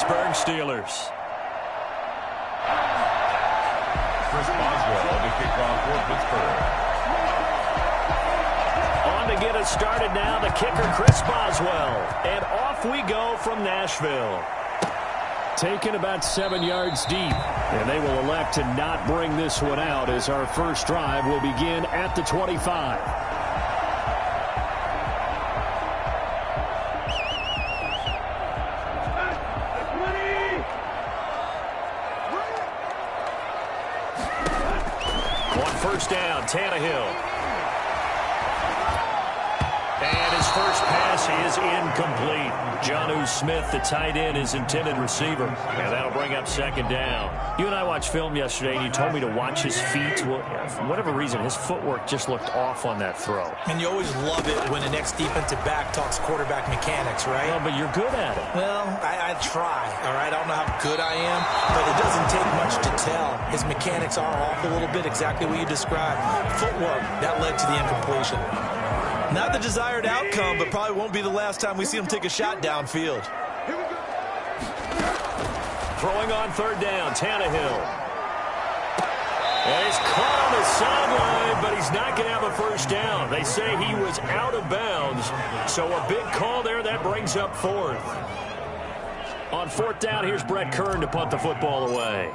Pittsburgh Steelers. Chris Boswell, the kickoff for Pittsburgh. On to get us started now, the kicker, Chris Boswell. And off we go from Nashville. Taken about 7 yards deep. And they will elect to not bring this one out as our first drive will begin at the 25. On first down, Tannehill. And his first pass is incomplete. Jonnu Smith, the tight end, his intended receiver. And that'll bring up second down. You and I watched film yesterday, and you told me to watch his feet. Well, for whatever reason, his footwork just looked off on that throw. And you always love it when the next defensive back talks quarterback mechanics, right? Well, but you're good at it. Well, I try, all right? I don't know how good I am, but it doesn't take much to tell. His mechanics are off a little bit, exactly what you described. Footwork, that led to the incompletion. Not the desired outcome, but probably won't be the last time we see him take a shot downfield. Throwing on third down, Tannehill. And he's caught on the sideline, but he's not going to have a first down. They say he was out of bounds, so a big call there. That brings up fourth. On fourth down, here's Brett Kern to punt the football away.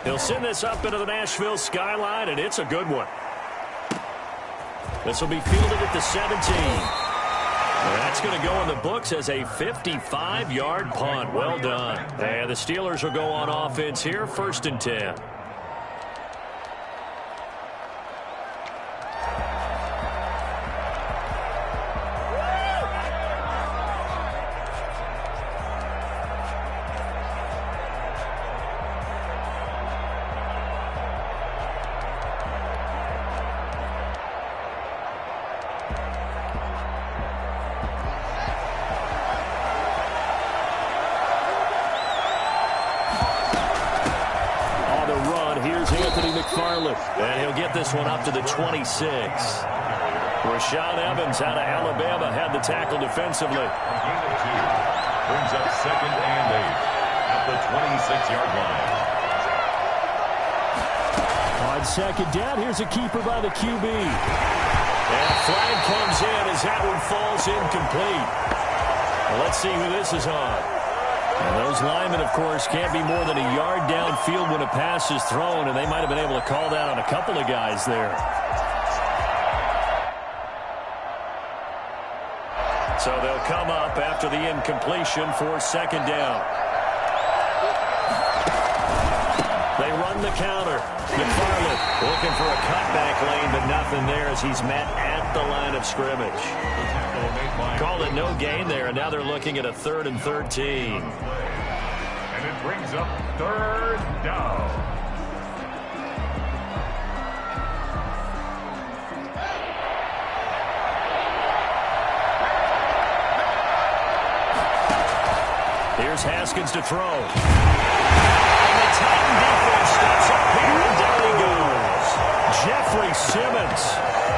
He'll send this up into the Nashville skyline, and it's a good one. This will be fielded at the 17. That's going to go in the books as a 55-yard punt. Well done. And the Steelers will go on offense here, 1st and 10. And he'll get this one up to the 26. Rashaan Evans out of Alabama had the tackle defensively. Brings up 2nd and 8 at the 26-yard line. On second down, here's a keeper by the QB. And a flag comes in as that one falls incomplete. Well, let's see who this is on. And those linemen, of course, can't be more than a yard downfield when a pass is thrown, and they might have been able to call that on a couple of guys there. So they'll come up after the incompletion for second down. They run the counter. McFarland looking for a cutback lane, but nothing there as he's met at the line of scrimmage. Called it no gain there, and now they're looking at a 3rd and 13. And it brings up 3rd down. Here's Haskins to throw. And the Titan defense steps up here, and down he goes. Jeffrey Simmons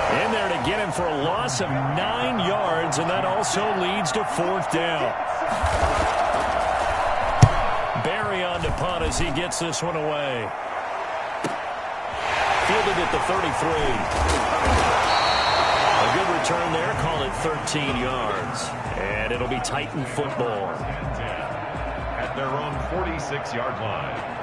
in there to get him for a loss of 9 yards, and that also leads to 4th down. Barry on to punt as he gets this one away. Fielded at the 33. A good return there, call it 13 yards. And it'll be Titan football. At their own 46-yard line.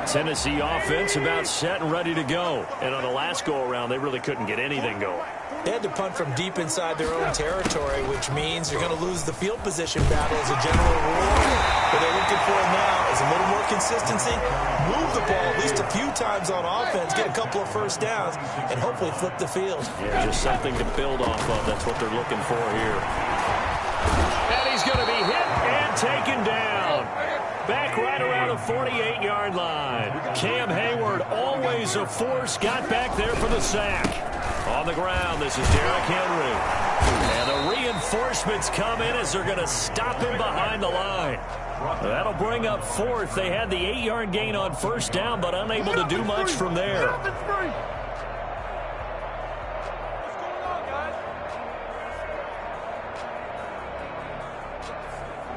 Tennessee offense about set and ready to go. And on the last go-around, they really couldn't get anything going. They had to punt from deep inside their own territory, which means you're going to lose the field position battle as a general rule. What they're looking for now is a little more consistency, move the ball at least a few times on offense, get a couple of first downs, and hopefully flip the field. Yeah, just something to build off of. That's what they're looking for here. And he's going to be hit and taken down. Back right around the 48-yard line. Cam Hayward, always a force, got back there for the sack. On the ground, this is Derrick Henry. And the reinforcements come in as they're going to stop him behind the line. That'll bring up 4th. They had the 8-yard gain on first down, but unable to do much from there.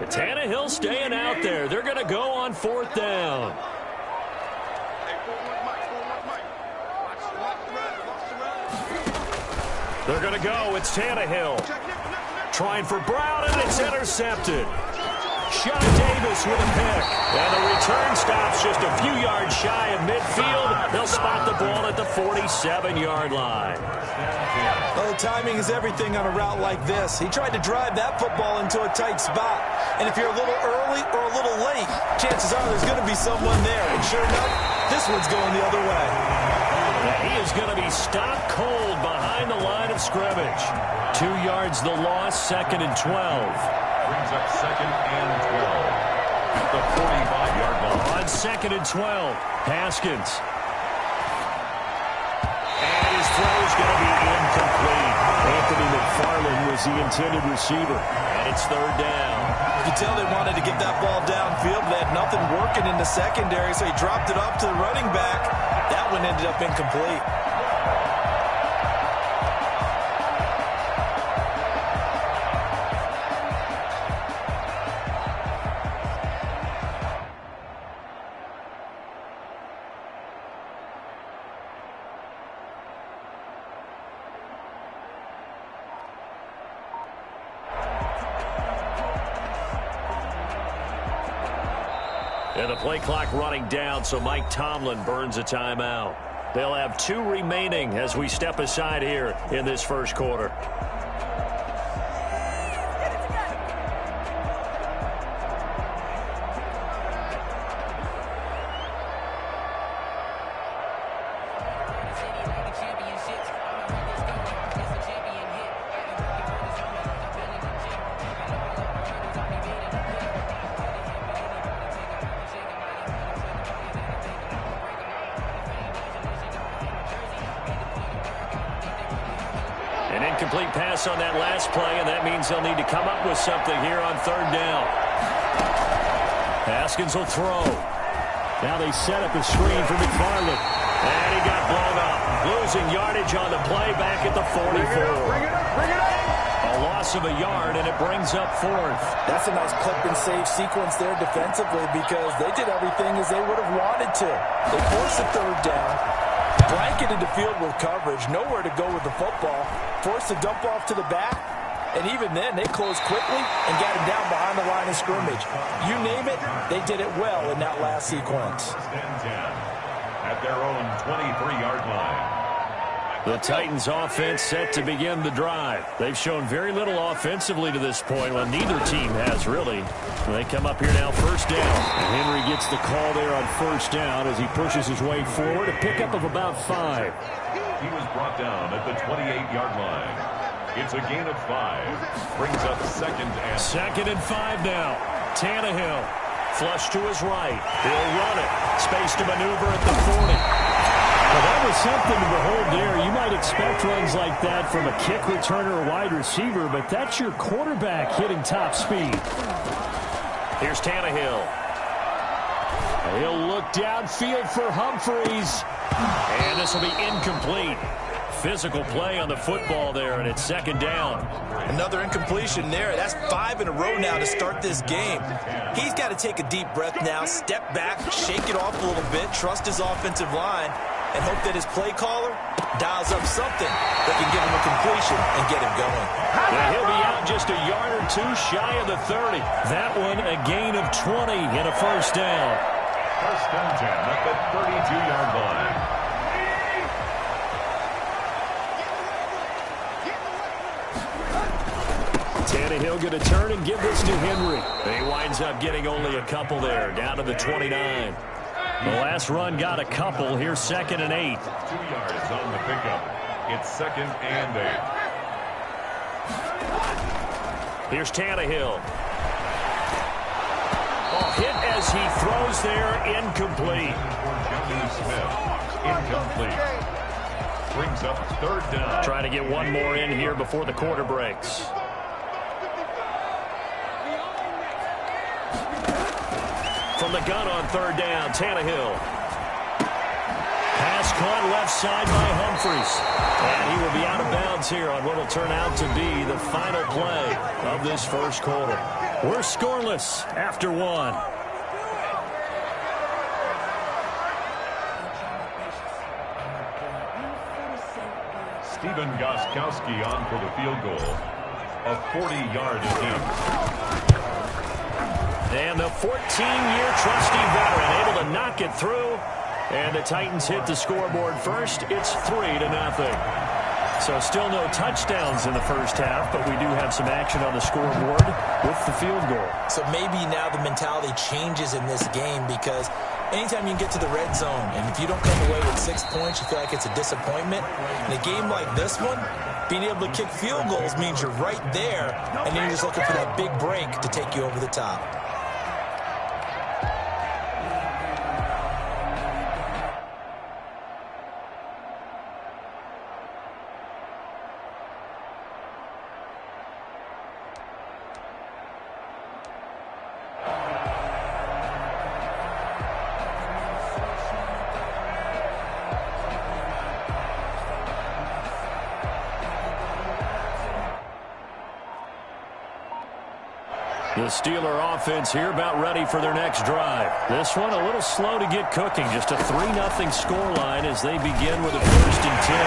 Tannehill staying out there. They're going to go on 4th down. They're going to go. It's Tannehill. Trying for Brown, and it's intercepted. Sean Davis with a pick. And the return stops just a few yards shy of midfield. They'll spot the ball at the 47-yard line. Well, timing is everything on a route like this. He tried to drive that football into a tight spot. And if you're a little early or a little late, chances are there's going to be someone there. And sure enough, this one's going the other way. And he is going to be stopped cold behind the line of scrimmage. 2 yards the loss, 2nd and 12. Brings up 2nd and 12 at the 45-yard line. On 2nd and 12, Haskins. And his throw is going to be incomplete. Anthony McFarland was the intended receiver. And it's 3rd down. You can tell they wanted to get that ball downfield. They had nothing working in the secondary, so he dropped it off to the running back. That one ended up incomplete. And the play clock running down, so Mike Tomlin burns a timeout. They'll have 2 remaining as we step aside here in this first quarter. An incomplete pass on that last play, and that means they'll need to come up with something here on 3rd down. Haskins will throw. Now they set up a screen for McFarland. And he got blown up. Losing yardage on the play back at the 44. Bring it up. A loss of a yard, and it brings up 4th. That's a nice clip and save sequence there defensively because they did everything as they would have wanted to. They forced the 3rd down, blanketed the field with coverage, nowhere to go with the football, forced to dump off to the back, and even then they closed quickly and got him down behind the line of scrimmage. You name it, they did it well in that last sequence. At their own 23-yard line. The Titans offense set to begin the drive. They've shown very little offensively to this point. Well, neither team has really. They come up here now 1st down. And Henry gets the call there on 1st down as he pushes his way forward. A pickup of about 5. He was brought down at the 28-yard line. It's a gain of 5. Brings up 2nd and 2nd and 5 now. Tannehill. Flush to his right. He'll run it. Space to maneuver at the 40. Well, that was something to behold there. You might expect runs like that from a kick returner or wide receiver, but that's your quarterback hitting top speed. Here's Tannehill. He'll look downfield for Humphreys. And this will be incomplete. Physical play on the football there, and it's 2nd down. Another incompletion there. That's 5 in a row now to start this game. He's got to take a deep breath now, step back, shake it off a little bit, trust his offensive line, and hope that his play caller dials up something that can give him a completion and get him going. Yeah, he'll be out just a yard or 2 shy of the 30. That one a gain of 20 and a 1st down. 1st and 10 at the 32-yard line. Tannehill going to turn and give this to Henry. He winds up getting only a couple there, down to the 29. The last run got a couple. Here's 2nd and 8. 2 yards on the pickup. It's 2nd and 8. Here's Tannehill. Oh, hit as he throws there, incomplete. Smith, incomplete. Brings up 3rd down. Trying to get one more in here before the quarter breaks. From the gun on 3rd down, Tannehill. Pass caught left side by Humphreys. And he will be out of bounds offense here on what will turn out to be the final play of this first quarter. We're scoreless after one. Stephen Gostkowski on for the field goal. A 40-yard attempt. And the 14-year trusty veteran able to knock it through. And the Titans hit the scoreboard first. It's 3-0. So still no touchdowns in the first half, but we do have some action on the scoreboard with the field goal. So maybe now the mentality changes in this game because anytime you can get to the red zone, and if you don't come away with 6 points, you feel like it's a disappointment. In a game like this one, being able to kick field goals means you're right there, and then you're just looking for that big break to take you over the top. The Steeler offense here about ready for their next drive. This one a little slow to get cooking. Just a 3-0 scoreline as they begin with a 1st and 10.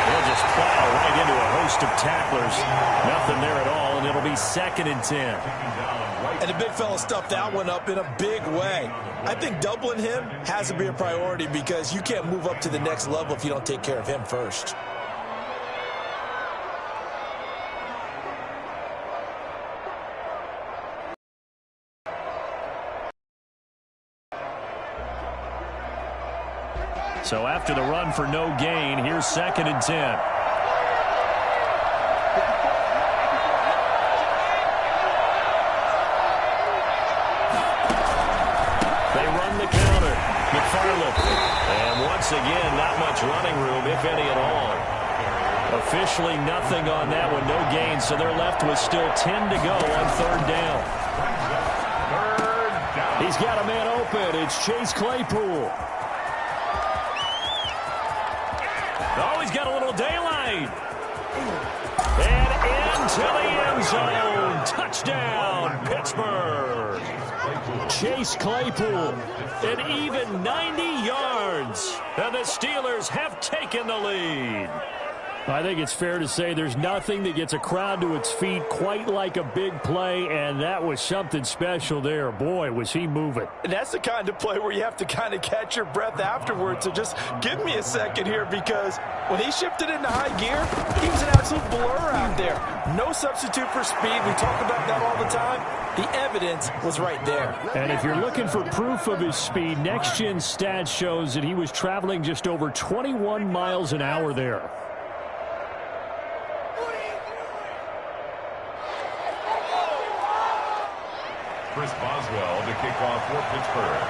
They'll just plow right into a host of tacklers. Nothing there at all, and it'll be 2nd and 10. And the big fella stuffed that one up in a big way. I think doubling him has to be a priority because you can't move up to the next level if you don't take care of him first. So after the run for no gain, here's 2nd and 10. They run the counter. McFarland. And once again, not much running room, if any at all. Officially nothing on that one, no gain. So they're left with still 10 to go on 3rd down. He's got a man open. It's Chase Claypool. Oh, he's got a little daylight. And into the end zone. Touchdown, Pittsburgh. Chase Claypool, an even 90 yards. And the Steelers have taken the lead. I think it's fair to say there's nothing that gets a crowd to its feet quite like a big play, and that was something special there. Boy, was he moving. And that's the kind of play where you have to kind of catch your breath afterwards. So just give me a second here because when he shifted into high gear, he was an absolute blur out there. No substitute for speed. We talk about that all the time. The evidence was right there. And if you're looking for proof of his speed, Next Gen Stats shows that he was traveling just over 21 miles an hour there. Chris Boswell to kick off for Pittsburgh.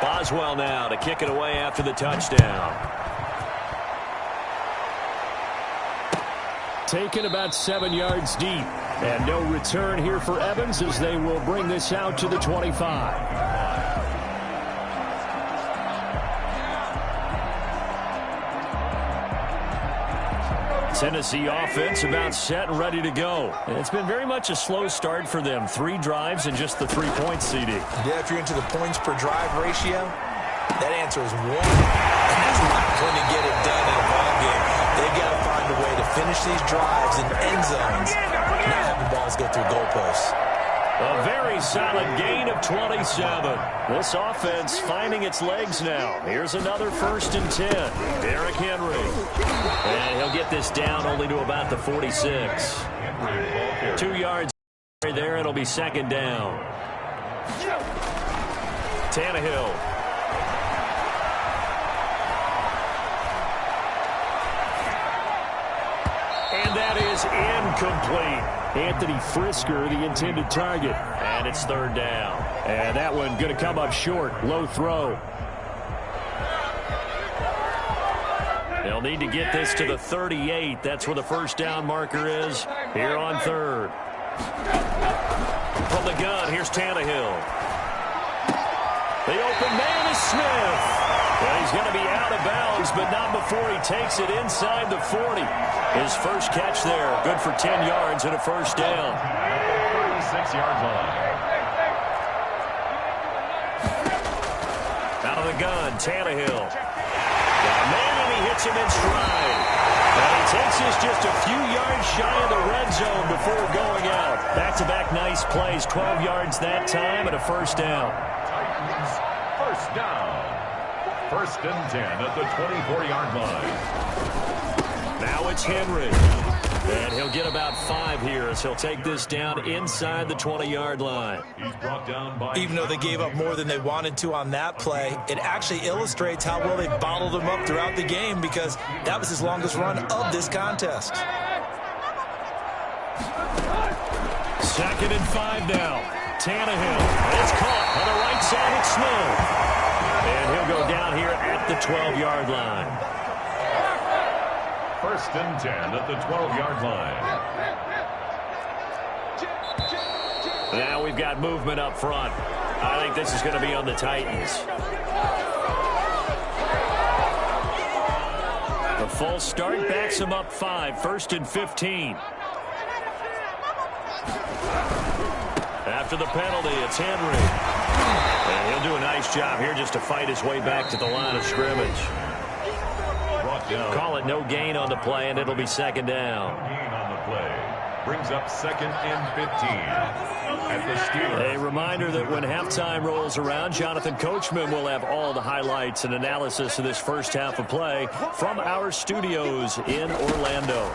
Boswell now to kick it away after the touchdown. Taken about 7 yards deep. And no return here for Evans as they will bring this out to the 25. Tennessee offense about set and ready to go. And it's been very much a slow start for them. 3 drives and just the 3 points, CD. Yeah, if you're into the points per drive ratio, that answer is 1. And that's not going to get it done in a ball game. They've got to find a way to finish these drives in end zones, not having balls go through goalposts. A very solid gain of 27. This offense finding its legs now. Here's another 1st and 10. Derrick Henry. And he'll get this down only to about the 46. 2 yards there. It'll be 2nd down. Tannehill. And that is incomplete. Anthony Frisker, the intended target. And it's 3rd down. And that one going to come up short. Low throw. They'll need to get this to the 38. That's where the 1st down marker is here on 3rd. From the gun, here's Tannehill. The open man is Smith. Well, he's going to be out of bounds, but not before he takes it inside the 40. His first catch there, good for 10 yards and a first down. 36-yard line. Out of the gun, Tannehill. Got a man, and he hits him in stride. And he takes this just a few yards shy of the red zone before going out. Back-to-back nice plays, 12 yards that time and a first down. Titans, first down. First and 10 at the 24-yard line. Now it's Henry. And he'll get about 5 here as he'll take this down inside the 20-yard line. He's brought down by... Even though they gave up more than they wanted to on that play, it actually illustrates how well they bottled him up throughout the game because that was his longest run of this contest. 2nd and 5 now. Tannehill. It's caught on the right side. It's Smith. And he'll go down here at the 12-yard line. First and 10 at the 12-yard line. Now we've got movement up front. I think this is going to be on the Titans. The false start backs him up 5. 1st and 15. After the penalty, it's Henry. And he'll do a nice job here just to fight his way back to the line of scrimmage. Call it no gain on the play, and it'll be 2nd down. Gain on the play. Brings up 2nd and 15. At the Steelers. A reminder that when halftime rolls around, Jonathan Coachman will have all the highlights and analysis of this first half of play from our studios in Orlando.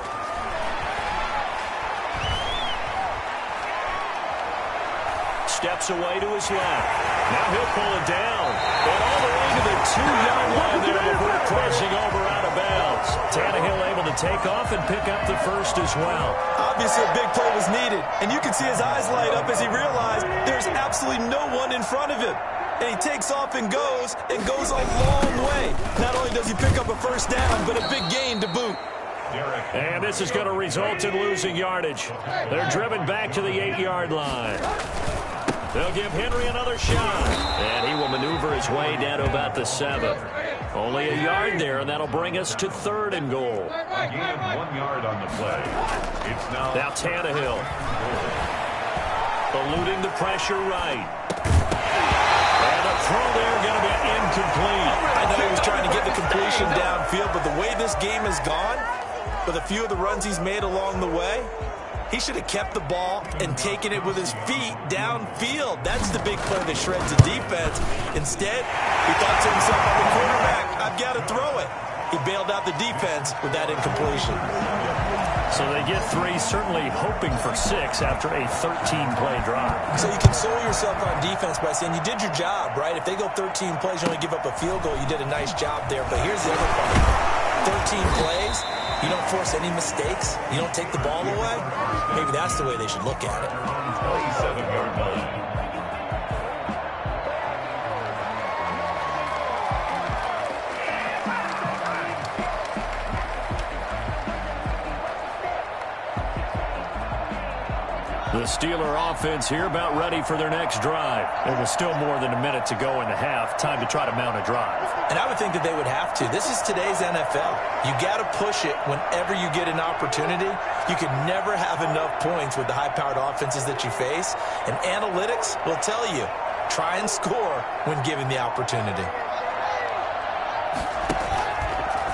Steps away to his left. Now he'll pull it down. And all the way to the 2-yard line there before crossing over out of bounds. Tannehill able to take off and pick up the first as well. Obviously, a big play was needed, and you can see his eyes light up as he realized there's absolutely no one in front of him. And he takes off and goes a long way. Not only does he pick up a first down, but a big gain to boot. And this is going to result in losing yardage. They're driven back to the 8-yard line. They'll give Henry another shot. And he will maneuver his way down to about the 7. Only a yard there, and that'll bring us to 3rd and goal. A gain of 1 yard on the play. It's now Tannehill. Eluding the pressure right. And the throw there going to be incomplete. I know he was trying to get the completion downfield, but the way this game has gone, with a few of the runs he's made along the way, he should have kept the ball and taken it with his feet downfield. That's the big play that shreds the defense. Instead, he thought to himself, I'm the quarterback, I've got to throw it. He bailed out the defense with that incompletion. So they get 3, certainly hoping for 6 after a 13-play drive. So you console yourself on defense by saying you did your job, right? If they go 13 plays, you only give up a field goal, you did a nice job there. But here's the other part. 13 plays, you don't force any mistakes, you don't take the ball away. Maybe that's the way they should look at it. 27-yard line. The Steeler offense here about ready for their next drive. And with still more than a minute to go in the half, time to try to mount a drive. And I would think that they would have to. This is today's NFL. You got to push it whenever you get an opportunity. You can never have enough points with the high-powered offenses that you face. And analytics will tell you, try and score when given the opportunity.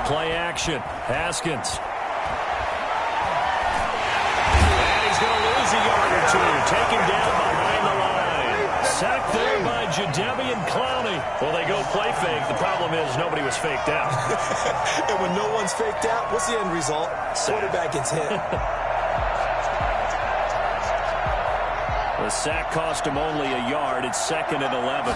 Play action. Haskins. A yard or 2, taken down behind the line. Sacked there by Jadeveon Clowney. Well, they go play fake. The problem is nobody was faked out. And when no one's faked out, what's the end result? Quarterback gets hit. The sack cost him only a yard. It's 2nd and 11.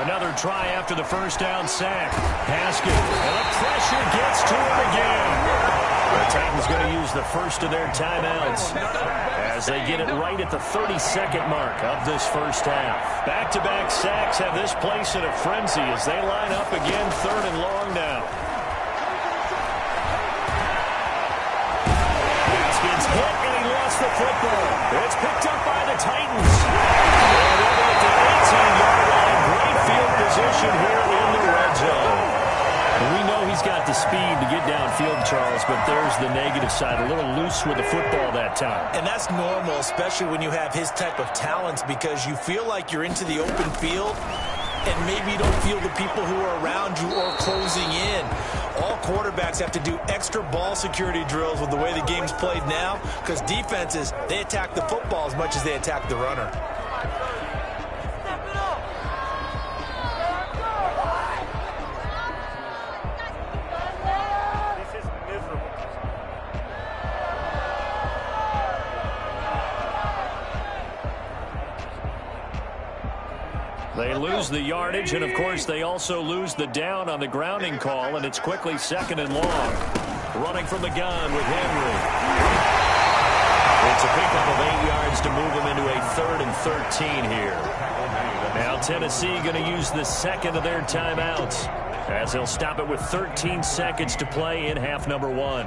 Another try after the first down sack. Haskins. And the pressure gets to him again. The Titans going to use the first of their timeouts as they get it right at the 32nd mark of this first half. Back-to-back sacks have this place in a frenzy as they line up again 3rd and long now. Haskins hit and he lost the football. It's picked up by the Titans. And over at the 18-yard line, great field position here in the red zone. We know he's got the speed to get downfield, Charles, but there's the negative side. A little loose with the football that time. And that's normal, especially when you have his type of talents, because you feel like you're into the open field and maybe you don't feel the people who are around you or closing in. All quarterbacks have to do extra ball security drills with the way the game's played now, because defenses, they attack the football as much as they attack the runner. They lose the yardage, and, of course, they also lose the down on the grounding call, and it's quickly 2nd and long. Running from the gun with Henry. It's a pickup of 8 yards to move him into a 3rd and 13 here. Now Tennessee going to use the second of their timeouts, as they'll stop it with 13 seconds to play in half number 1.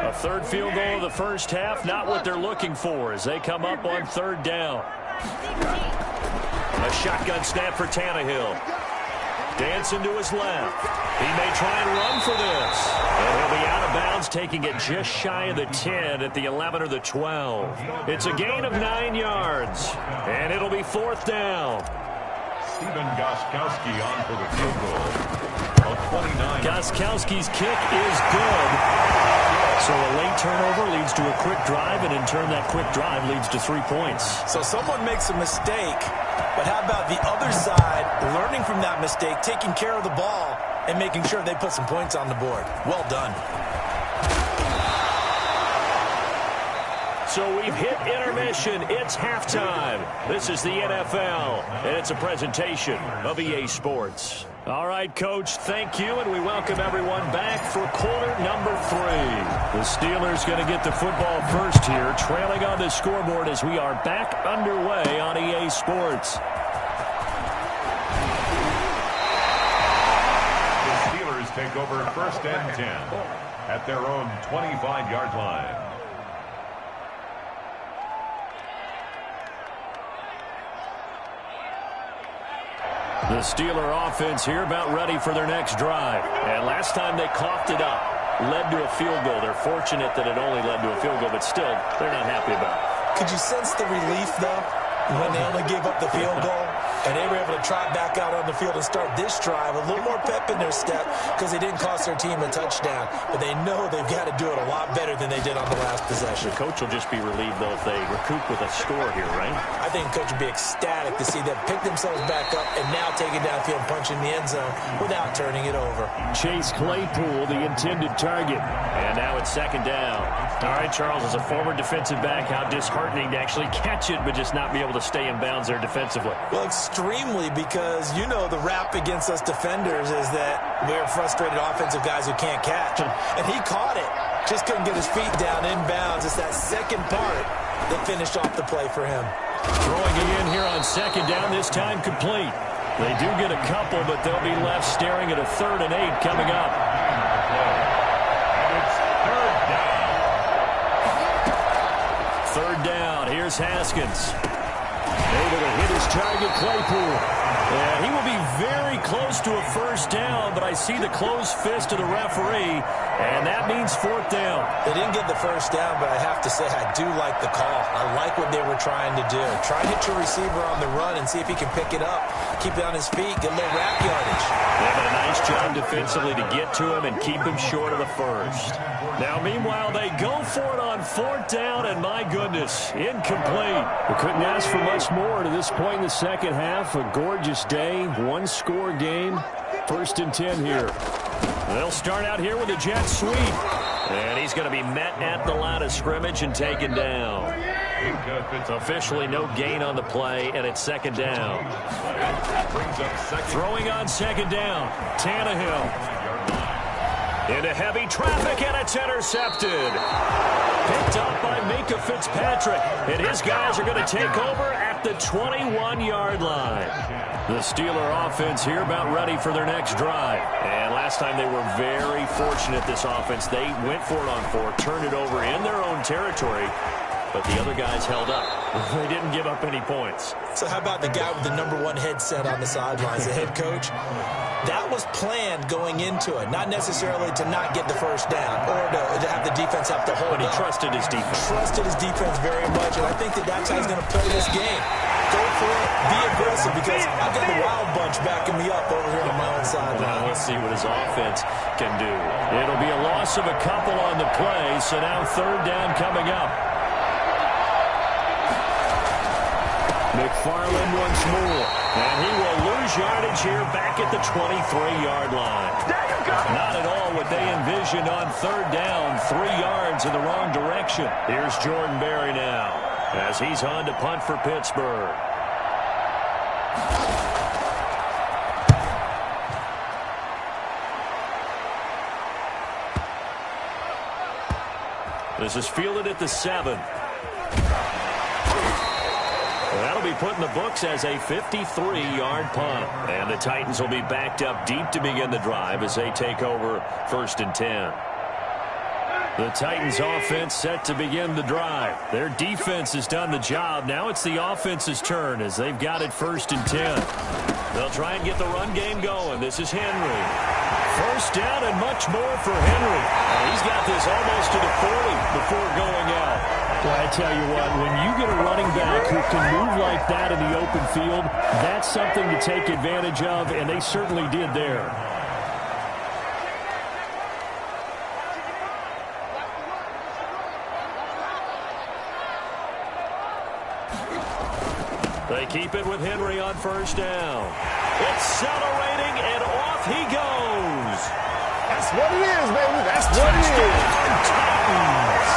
A 3rd field goal of the first half, not what they're looking for as they come up on 3rd down. A shotgun snap for Tannehill. Dancing to his left. He may try and run for this. And he'll be out of bounds, taking it just shy of the 10 at the 11 or the 12. It's a gain of 9 yards. And it'll be 4th down. Stephen Gostkowski on for the field goal. A 29. Gostkowski's kick is good. So a late turnover leads to a quick drive, and in turn that quick drive leads to 3 points. So someone makes a mistake, but how about the other side learning from that mistake, taking care of the ball, and making sure they put some points on the board? Well done. So we've hit intermission. It's halftime. This is the NFL, and it's a presentation of EA Sports. All right, Coach, thank you, and we welcome everyone back for quarter number 3. The Steelers going to get the football first here, trailing on the scoreboard as we are back underway on EA Sports. The Steelers take over 1st and 10 at their own 25-yard line. The Steeler offense here about ready for their next drive. And last time they coughed it up, led to a field goal. They're fortunate that it only led to a field goal, but still, they're not happy about it. Could you sense the relief, though, when they only gave up the field goal? And they were able to trot back out on the field and start this drive. A little more pep in their step because they didn't cost their team a touchdown. But they know they've got to do it a lot better than they did on the last possession. The coach will just be relieved, though, if they recoup with a score here, right? I think the coach would be ecstatic to see them pick themselves back up and now take it downfield and punch in the end zone without turning it over. Chase Claypool, the intended target. And now it's 2nd down. All right, Charles, as a former defensive back, how disheartening to actually catch it but just not be able to stay in bounds there defensively. Well, extremely, because you know the rap against us defenders is that we're frustrated offensive guys who can't catch. And he caught it. Just couldn't get his feet down in bounds. It's that second part that finished off the play for him. Throwing it in here on 2nd down, this time complete. They do get a couple, but they'll be left staring at a 3rd and 8 coming up. Third down, here's Haskins. Able to hit his target, Claypool. And he will be very close to a 1st down, but I see the closed fist of the referee, and that means 4th down. They didn't get the 1st down, but I have to say I do like the call. I like what they were trying to do. Try and hit your receiver on the run and see if he can pick it up, keep it on his feet, get a little rack yardage. They did a nice job defensively to get to him and keep him short of the 1st. Now, meanwhile, they go for it on 4th down, and my goodness, incomplete. We couldn't ask for much more to this point in the second half. A gorgeous day, 1-score game. 1st and 10 here. They'll start out here with a jet sweep. And he's going to be met at the line of scrimmage and taken down. Officially no gain on the play, and it's 2nd down. Throwing on 2nd down, Tannehill. Into heavy traffic, and it's intercepted. Picked up by Minka Fitzpatrick. And his guys are going to take over at the 21-yard line. The Steeler offense here about ready for their next drive. And last time they were very fortunate, this offense. They went for it on 4, turned it over in their own territory, but the other guys held up. They didn't give up any points. So how about the guy with the #1 headset on the sidelines, the head coach? That was planned going into it, not necessarily to not get the first down or to have the defense have to hold But he up. trusted his defense. Trusted his defense very much, and I think that's how he's going to play this game. Go for it, be aggressive, because I've got the wild bunch backing me up over here on my own sideline. Now let's see what his offense can do. It'll be a loss of a couple on the play, so now 3rd down coming up. McFarland once more, and he will lose yardage here back at the 23-yard line. Not at all what they envisioned on 3rd down, 3 yards in the wrong direction. Here's Jordan Berry now, as he's on to punt for Pittsburgh. This is fielded at the 7. That'll be put in the books as a 53-yard punt. And the Titans will be backed up deep to begin the drive as they take over 1st and 10. The Titans offense set to begin the drive. Their defense has done the job. Now it's the offense's turn as they've got it 1st and 10. They'll try and get the run game going. This is Henry. 1st down and much more for Henry. He's got this almost to the 40 before going out. Well, I tell you what, when you get a running back who can move like that in the open field, that's something to take advantage of, and they certainly did there. They keep it with Henry on 1st down. Accelerating, and off he goes. That's what it is, baby. That's what it is. Titans.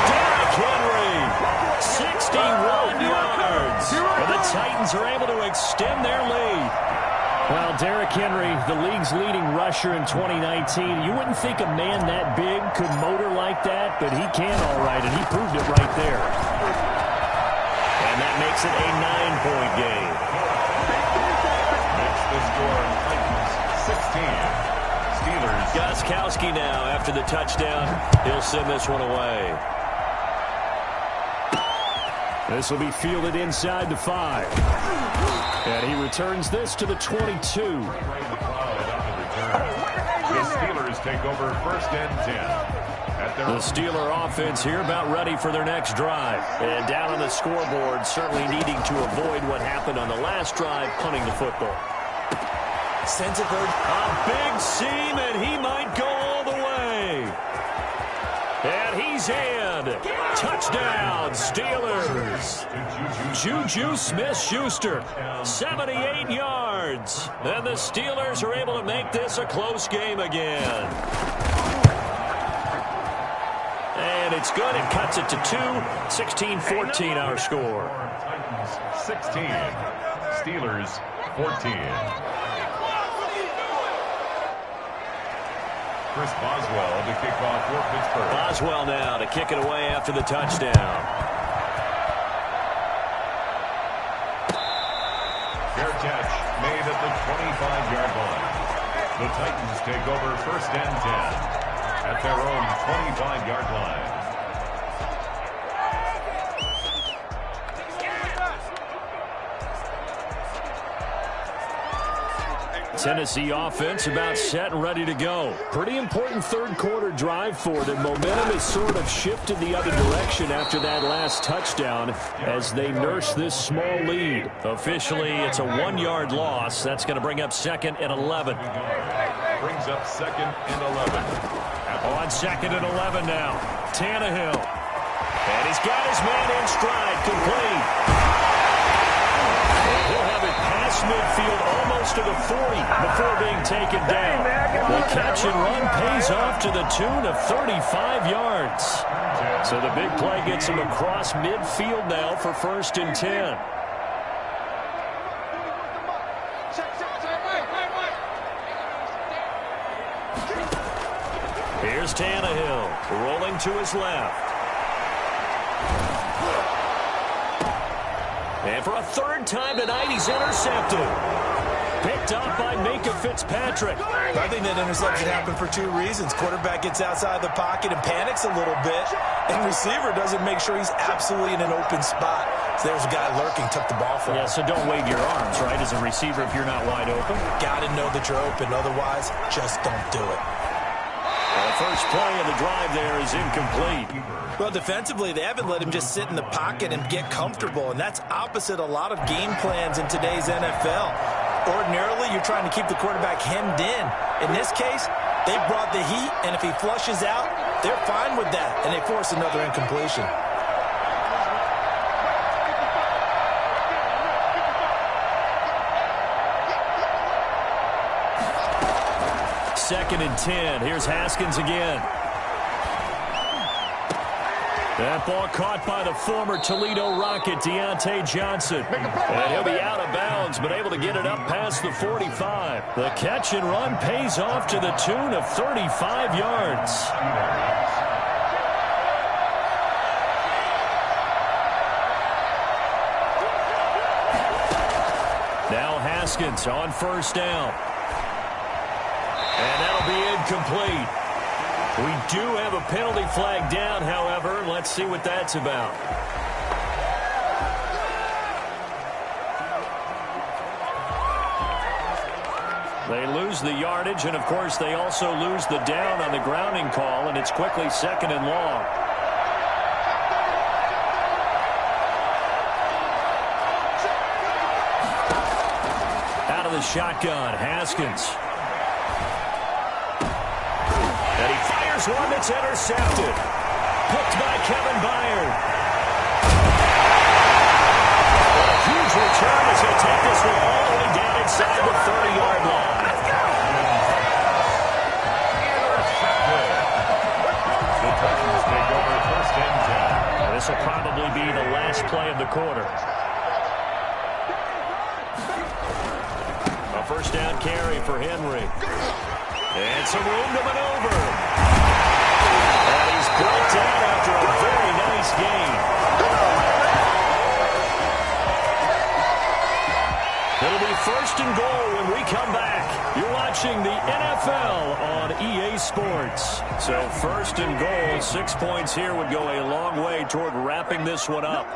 Derrick Henry, 61 yards. And the Titans are able to extend their lead. Well, Derrick Henry, the league's leading rusher in 2019. You wouldn't think a man that big could motor like that, but he can all right, and he proved it right there. And that makes it a 9-point game. Makes the score Titans 16. Steelers. Gostkowski now after the touchdown. He'll send this one away. This will be fielded inside the 5. And he returns this to the 22. The Steelers take over 1st and 10. The Steeler offense here about ready for their next drive. And down on the scoreboard, certainly needing to avoid what happened on the last drive, punting the football. Sends it third. A big seam, and he might go all the way. And he's in. Touchdown, Steelers. Juju Smith-Schuster, 78 yards. And the Steelers are able to make this a close game again. And it's good. It cuts it to 2. 16-14 our score. Titans 16. Steelers 14. Chris Boswell to kick off for Pittsburgh. Boswell now to kick it away after the touchdown. Fair catch made at the 25-yard line. The Titans take over 1st and 10 at their own 25-yard line. Tennessee offense about set and ready to go. Pretty important 3rd quarter drive for them. Momentum has sort of shifted the other direction after that last touchdown as they nurse this small lead. Officially, it's a 1-yard loss. That's going to bring up 2nd and 11. Brings up 2nd and 11. On 2nd and 11 now. Tannehill. And he's got his man in stride, complete. He'll have it past midfield almost to the 40 before being taken down. The catch and run pays off to the tune of 35 yards. So the big play gets him across midfield now for 1st and 10. Here's Tannehill rolling to his left. And for a third time tonight, he's intercepted. Picked up by Minka Fitzpatrick. I think that interception happened for two reasons. Quarterback gets outside the pocket and panics a little bit, and receiver doesn't make sure he's absolutely in an open spot. So there's a guy lurking, took the ball from him. Yeah, so don't wave your arms, right, as a receiver if you're not wide open. Got to know that you're open. Otherwise, just don't do it. Well, the first play of the drive there is incomplete. Well, defensively, they haven't let him just sit in the pocket and get comfortable, and that's opposite a lot of game plans in today's NFL. Ordinarily, you're trying to keep the quarterback hemmed in. In this case, they brought the heat, and if he flushes out, they're fine with that, and they force another incompletion. Second and 10. Here's Haskins again. That ball caught by the former Toledo Rocket, Deontay Johnson. And he'll be out of bounds, but able to get it up past the 45. The catch and run pays off to the tune of 35 yards. Now Haskins on first down. And that'll be incomplete. We do have a penalty flag down, however. Let's see what that's about. They lose the yardage, and, of course, they also lose the down on the grounding call, and it's quickly second and long. Out of the shotgun, Haskins. And he fires one that's intercepted. Picked by Kevin Byard. A huge return as he'll take this one all the way down inside the 30-yard line. The Titans take over first and 10. This will probably be the last play of the quarter. A first down carry for Henry. And some room to maneuver. And he's brought down after a very nice game. It'll be first and goal when we come back. You're watching the NFL on EA Sports. So first and goal, 6 points here would go a long way toward wrapping this one up.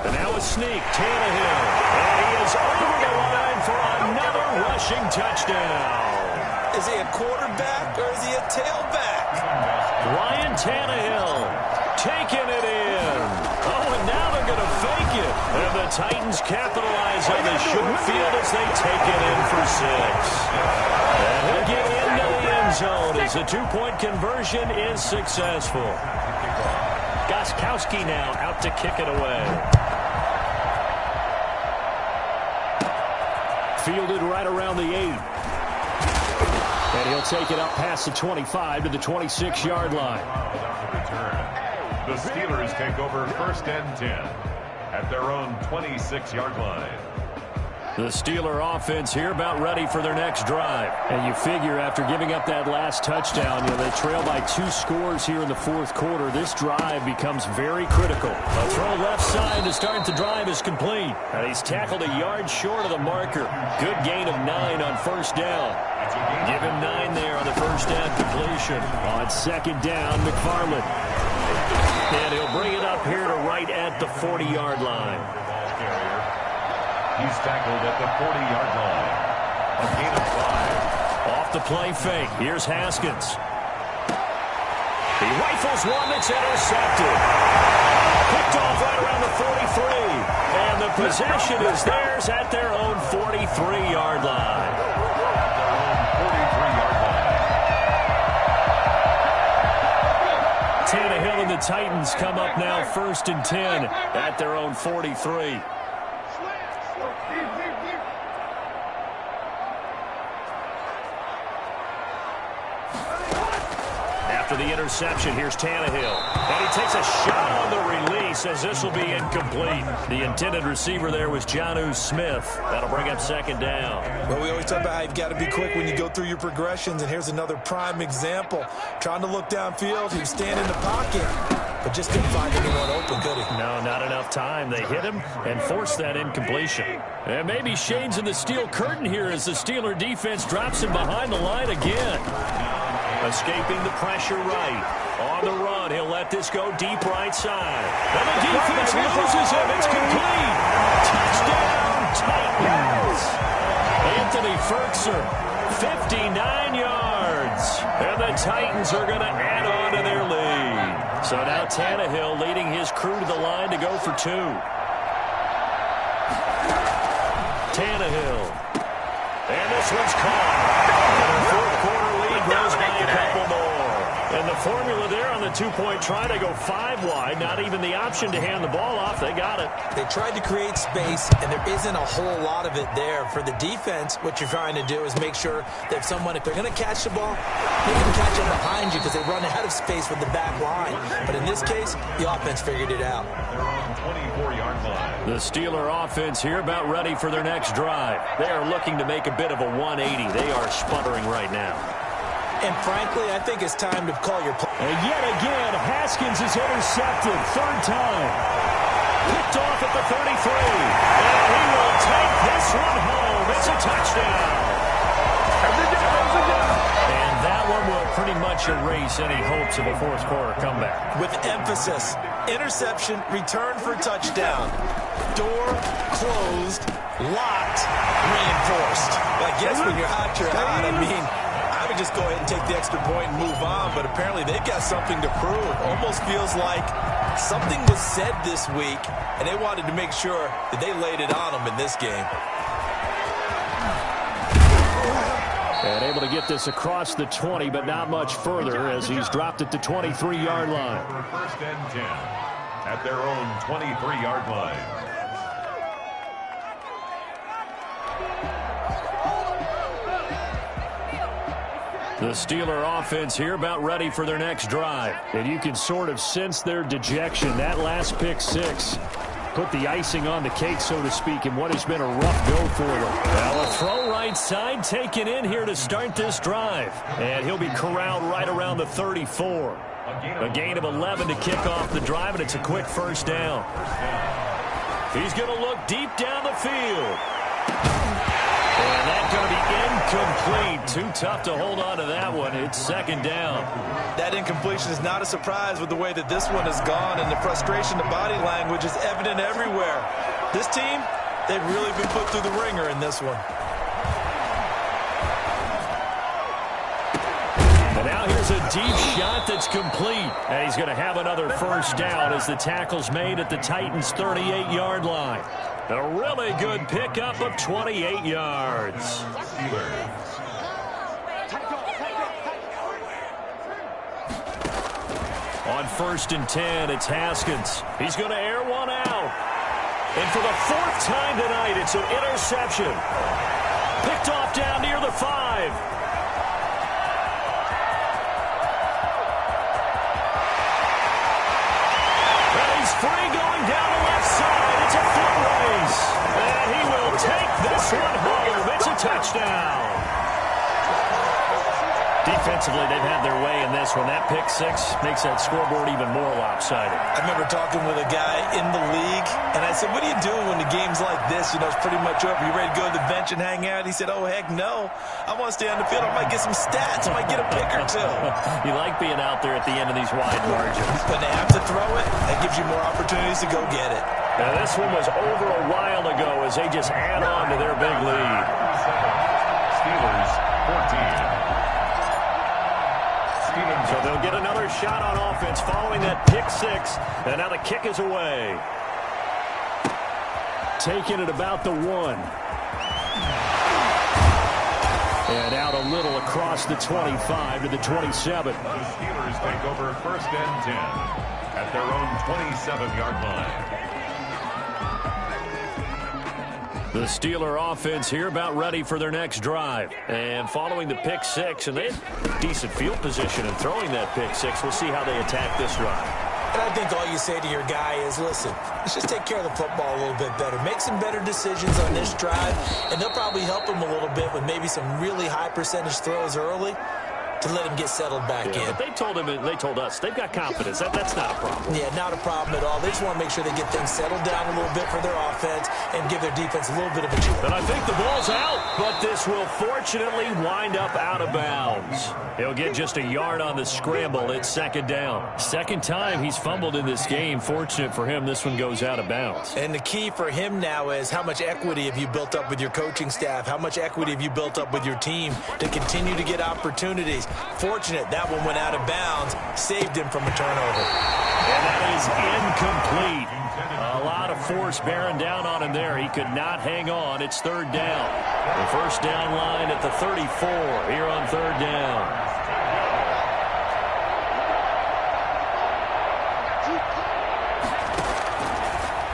And now a sneak, Tannehill. And he is over the line for another rushing touchdown. Is he a quarterback or is he a tailback? Ryan Tannehill taking it in. Oh, and now they're going to fake it. And the Titans capitalize on the short field as they take it in for 6. And he'll get into the end zone as the two-point conversion is successful. Gostkowski now out to kick it away. Fielded right around the 8. And he'll take it up past the 25 to the 26-yard line. The Steelers take over first and 10 at their own 26-yard line. The Steeler offense here about ready for their next drive. And you figure after giving up that last touchdown, they trail by 2 scores here in the fourth quarter. This drive becomes very critical. A throw left side to start the drive is complete. And he's tackled a yard short of the marker. Good gain of 9 on first down. Give him 9 there on the first down completion. On second down, McFarland. And he'll bring it up here to right at the 40-yard line. He's tackled at the 40-yard line. A gain of 5. Off the play fake. Here's Haskins. He rifles one that's intercepted. Picked off right around the 43. And the possession is theirs at their own 43-yard line. Tannehill and the Titans come up now first and 10 at their own 43. After after the interception. Here's Tannehill. And he takes a shot on the release as this will be incomplete. The intended receiver there was Jonnu Smith. That'll bring up second down. Well, we always talk about how you've got to be quick when you go through your progressions, and here's another prime example. Trying to look downfield, he was standing in the pocket, but just couldn't find anyone open, could he? No, not enough time. They hit him and forced that incompletion. And maybe shades in the steel curtain here as the Steeler defense drops him behind the line again. Escaping the pressure right. On the run, he'll let this go deep right side. And the defense loses him. It's complete. Touchdown, Titans. Anthony Ferkser, 59 yards. And the Titans are going to add on to their lead. So now Tannehill leading his crew to the line to go for two. Tannehill. And this one's caught. And the fourth quarter lead grows by a couple more. And the formula there on the two-point try to go 5 wide. Not even the option to hand the ball off. They got it. They tried to create space, and there isn't a whole lot of it there. For the defense, what you're trying to do is make sure that if they're going to catch the ball, they can catch it behind you because they run out of space with the back line. But in this case, the offense figured it out. They're on 24-yard line. The Steeler offense here about ready for their next drive. They are looking to make a bit of a 180. They are sputtering right now. And frankly, I think it's time to call your play. And yet again, Haskins is intercepted. Third time. Picked off at the 33. And he will take this one home. It's a touchdown. And that one will pretty much erase any hopes of a fourth quarter comeback. With emphasis, interception, return for touchdown. Door closed, locked, reinforced. But I guess when you're hot, you're hot. I mean, I would just go ahead and take the extra point and move on, but apparently they've got something to prove. Almost feels like something was said this week, and they wanted to make sure that they laid it on them in this game. And able to get this across the 20, but not much further as he's dropped at the 23-yard line. First and 10 at their own 23-yard line. The Steeler offense here about ready for their next drive. And you can sort of sense their dejection. That last pick six put the icing on the cake, so to speak, in what has been a rough go for them. Well, a throw right side taken in here to start this drive. And he'll be corralled right around the 34. A gain of 11 to kick off the drive, and it's a quick first down. He's going to look deep down the field. And that's going to be incomplete. Too tough to hold on to that one. It's second down. That incompletion is not a surprise with the way that this one has gone, and the frustration, the body language is evident everywhere. This team, they've really been put through the ringer in this one. And now here's a deep shot that's complete. And he's going to have another first down as the tackle's made at the Titans' 38-yard line. A really good pickup of 28 yards. On first and 10, it's Haskins. He's going to air one out. And for the fourth time tonight, it's an interception. Picked off down near the 5. And he's free going down the left side. It's a foot race. And he will take this one home. It's a touchdown. Defensively, they've had their way in this one. That pick six makes that scoreboard even more lopsided. I remember talking with a guy in the league, and I said, what do you do when the game's like this? You know, it's pretty much over. You ready to go to the bench and hang out? He said, oh, heck no. I want to stay on the field. I might get some stats. I might get a pick or two. You like being out there at the end of these wide margins. When they have to throw it, that gives you more opportunities to go get it. Now, this one was over a while ago as they just add on to their big lead. Steelers 14. So they'll get another shot on offense following that pick six. And now the kick is away. Taking it about the 1. And out a little across the 25 to the 27. The Steelers take over first and 10 at their own 27-yard line. The Steeler offense here about ready for their next drive. And following the pick six, and they had decent field position in throwing that pick six. We'll see how they attack this drive. And I think all you say to your guy is, listen, let's just take care of the football a little bit better. Make some better decisions on this drive, and they'll probably help him a little bit with maybe some really high percentage throws early to let him get settled back in. But they told us, they've got confidence. That's not a problem. Yeah, not a problem at all. They just want to make sure they get things settled down a little bit for their offense and give their defense a little bit of a cheer. And I think the ball's out, but this will fortunately wind up out of bounds. He'll get just a yard on the scramble. It's second down. Second time he's fumbled in this game. Fortunate for him, this one goes out of bounds. And the key for him now is how much equity have you built up with your coaching staff? How much equity have you built up with your team to continue to get opportunities? Fortunate that one went out of bounds, saved him from a turnover. And that is incomplete. A lot of force bearing down on him there. He could not hang on. It's third down. The first down line at the 34 here on third down.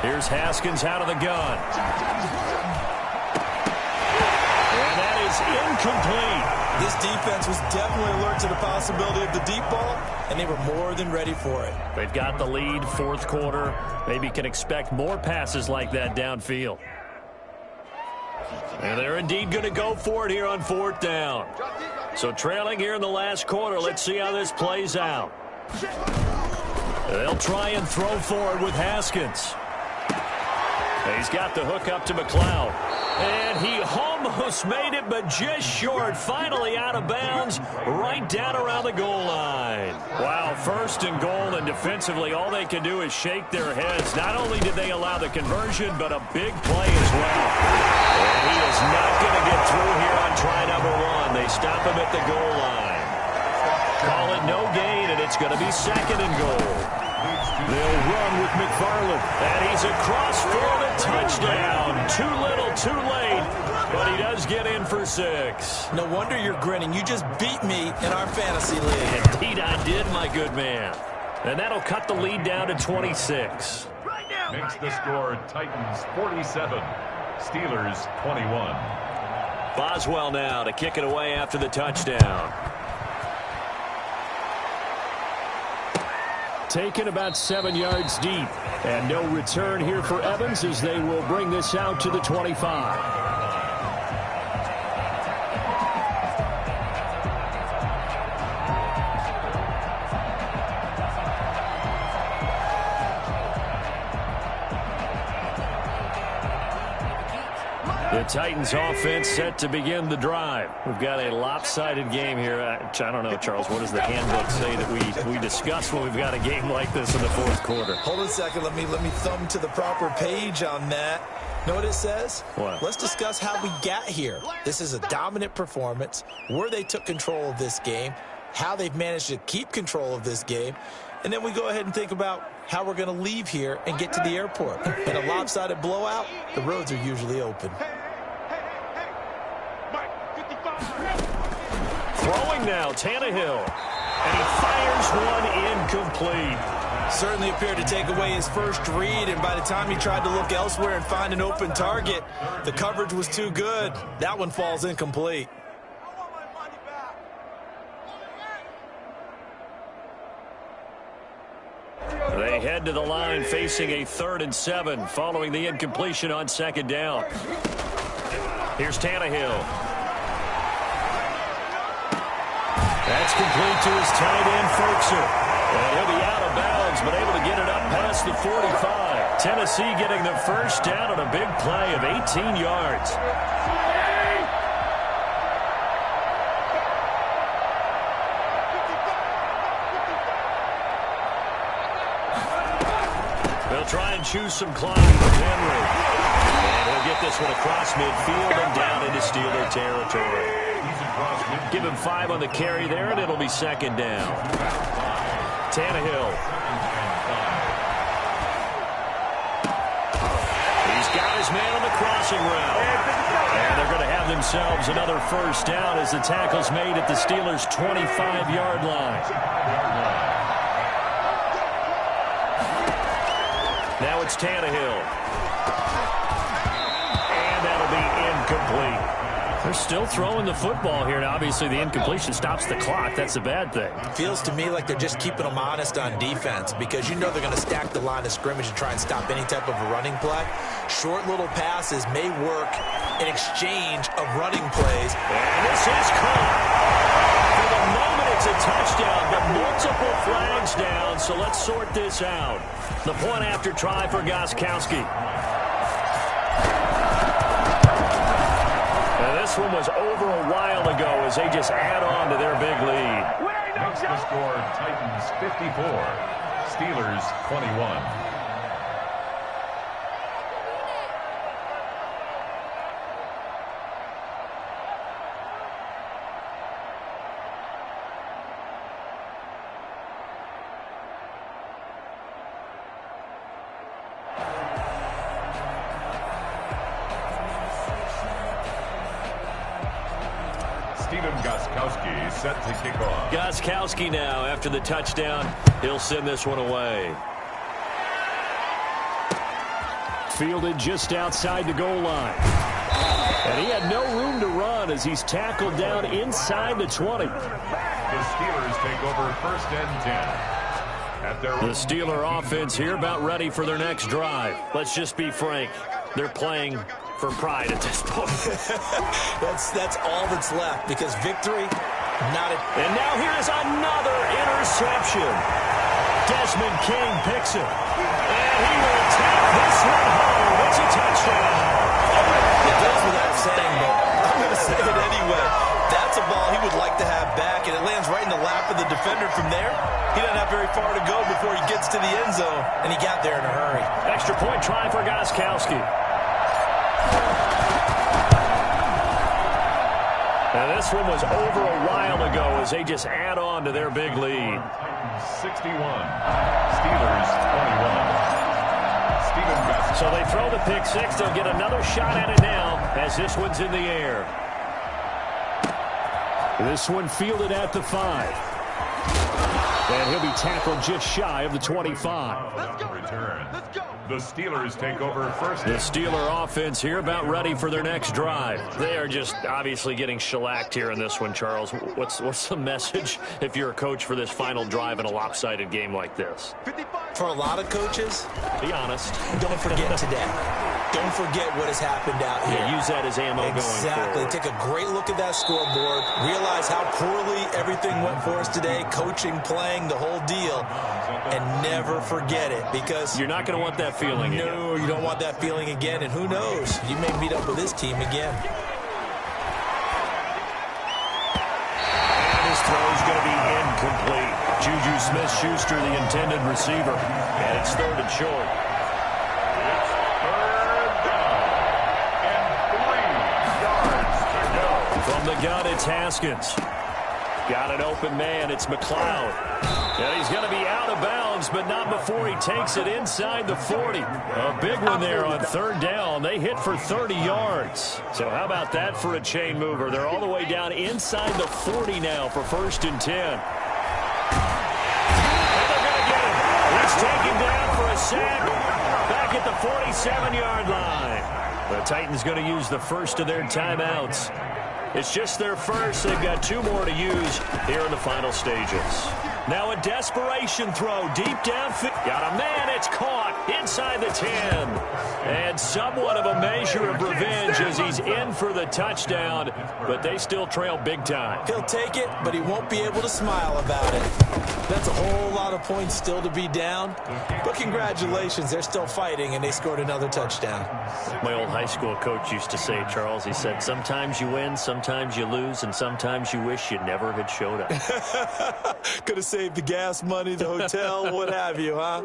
Here's Haskins out of the gun. And that is incomplete. This defense was definitely alert to the possibility of the deep ball, and they were more than ready for it. They've got the lead, fourth quarter. Maybe can expect more passes like that downfield. And they're indeed going to go for it here on fourth down. So trailing here in the last quarter, let's see how this plays out. They'll try and throw for it with Haskins. He's got the hook up to McLeod. And he almost made it, but just short. Finally out of bounds, right down around the goal line. Wow, first and goal, and defensively, all they can do is shake their heads. Not only did they allow the conversion, but a big play as well. And he is not going to get through here on try number one. They stop him at the goal line. Call it no gain, and it's going to be second and goal. They'll run with McFarland. And he's across for the touchdown. Too little, too late. But he does get in for 6. No wonder you're grinning. You just beat me in our fantasy league. Indeed I did, my good man. And that'll cut the lead down to 26. Makes the score Titans 47, Steelers 21. Boswell now to kick it away after the touchdown. Taken about 7 yards deep. And no return here for Evans as they will bring this out to the 25. The Titans offense set to begin the drive. We've got a lopsided game here. I don't know, Charles, what does the handbook say that we discuss when we've got a game like this in the fourth quarter? Hold on a second. Let me thumb to the proper page on that. Know what it says? What? Let's discuss how we got here. This is a dominant performance, where they took control of this game, how they've managed to keep control of this game, and then we go ahead and think about how we're going to leave here and get to the airport. In a lopsided blowout, the roads are usually open. Throwing now, Tannehill. And he fires one incomplete. Certainly appeared to take away his first read, and by the time he tried to look elsewhere and find an open target, the coverage was too good. That one falls incomplete. They head to the line facing a 3rd and 7 following the incompletion on second down. Here's Tannehill. That's complete to his tight end, Ferguson. And he'll be out of bounds, but able to get it up past the 45. Tennessee getting the first down on a big play of 18 yards. They'll try and choose some clock with Henry. And he'll get this one across midfield and down into Steeler territory. Give him 5 on the carry there, and it'll be second down. Tannehill. He's got his man on the crossing route. And they're going to have themselves another first down as the tackle's made at the Steelers' 25-yard line. Now it's Tannehill. And that incomplete. They're still throwing the football here, and obviously the incompletion stops the clock. That's a bad thing. Feels to me like they're just keeping them honest on defense because you know they're going to stack the line of scrimmage and try and stop any type of a running play. Short little passes may work in exchange of running plays. And this is caught. For the moment, it's a touchdown, but multiple flags down, so let's sort this out. The point after try for Gostkowski. This one was over a while ago as they just add on to their big lead. Makes the score Titans 54, Steelers 21. Gostkowski set to kick off. Gostkowski now after the touchdown. He'll send this one away. Fielded just outside the goal line. And he had no room to run as he's tackled down inside the 20. The Steelers take over 1st and 10. The Steeler offense here about ready for their next drive. Let's just be frank. They're playing for pride at this point. that's all that's left because victory, not a... And now here is another interception. Desmond King picks it. And he will take this one home. It's a touchdown. It goes without saying, but I'm going to say it anyway. That's a ball he would like to have back, and it lands right in the lap of the defender from there. He doesn't have very far to go before he gets to the end zone, and he got there in a hurry. Extra point try for Gostkowski. And this one was over a while ago as they just add on to their big lead. 61, Steelers 21. So they throw the pick six. They'll get another shot at it now as this one's in the air. This one fielded at the 5. And he'll be tackled just shy of the 25. Let's go. Return. Let's go. The Steelers take over 1st. The Steeler offense here about ready for their next drive. They are just obviously getting shellacked here in this one, Charles. What's the message if you're a coach for this final drive in a lopsided game like this? For a lot of coaches, be honest. Don't forget today. Don't forget what has happened out here. Yeah, use that as ammo going forward. Exactly. Take a great look at that scoreboard. Realize how poorly everything went for us today. Coaching, playing, the whole deal. And never forget it because... You're not going to want that feeling again. No, you don't want that feeling again. And who knows? You may meet up with this team again. And his throw is going to be incomplete. Juju Smith-Schuster, the intended receiver. And it's 3rd and short. From the gun, it's Haskins. Got an open man. It's McLeod. And he's going to be out of bounds, but not before he takes it inside the 40. A big one there on 3rd down. They hit for 30 yards. So how about that for a chain mover? They're all the way down inside the 40 now for 1st and 10. And they're going to get him. He's taken down for a sack back at the 47-yard line. The Titans going to use the first of their timeouts. It's just their first. They've got 2 more to use here in the final stages. Now a desperation throw deep downfield. Got a man. It's caught inside the 10. And somewhat of a measure of revenge as he's in for the touchdown. But they still trail big time. He'll take it, but he won't be able to smile about it. That's a whole lot of points still to be down. But congratulations, they're still fighting, and they scored another touchdown. My old high school coach used to say, Charles, he said, sometimes you win, sometimes you lose, and sometimes you wish you never had showed up. Could have saved the gas money, the hotel, what have you, huh?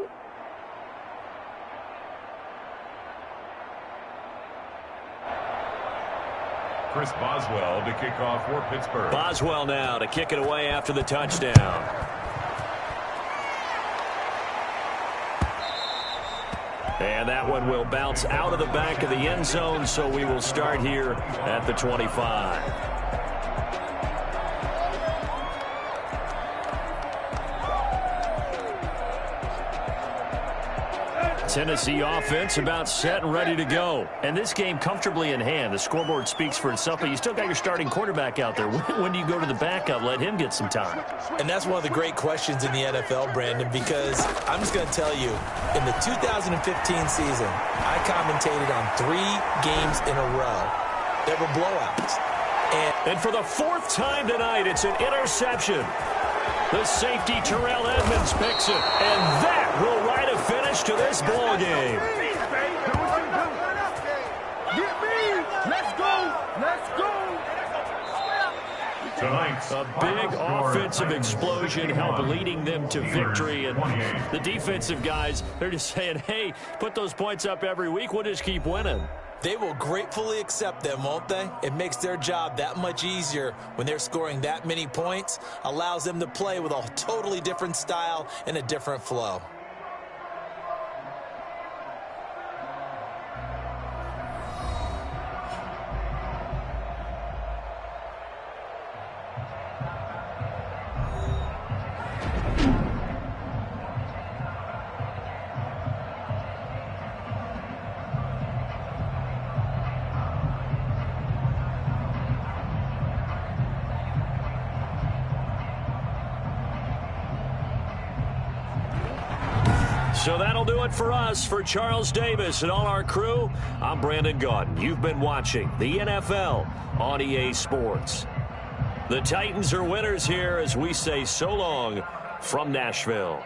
Chris Boswell to kick off for Pittsburgh. Boswell now to kick it away after the touchdown. And that one will bounce out of the back of the end zone, so we will start here at the 25. Tennessee offense about set and ready to go. And this game comfortably in hand. The scoreboard speaks for itself, but you still got your starting quarterback out there. When do you go to the backup, let him get some time? And that's one of the great questions in the NFL, Brandon, because I'm just going to tell you, in the 2015 season, I commentated on 3 games in a row. There were blowouts. And for the 4th time tonight, it's an interception. The safety, Terrell Edmonds, picks it. And that will write a finish to this ball game. Tonight's a big offensive explosion helped leading them to victory. And the defensive guys, they're just saying, hey, put those points up every week. We'll just keep winning. They will gratefully accept them, won't they? It makes their job that much easier when they're scoring that many points, allows them to play with a totally different style and a different flow. So that'll do it for us. For Charles Davis and all our crew, I'm Brandon Gaudin. You've been watching the NFL on EA Sports. The Titans are winners here as we say so long from Nashville.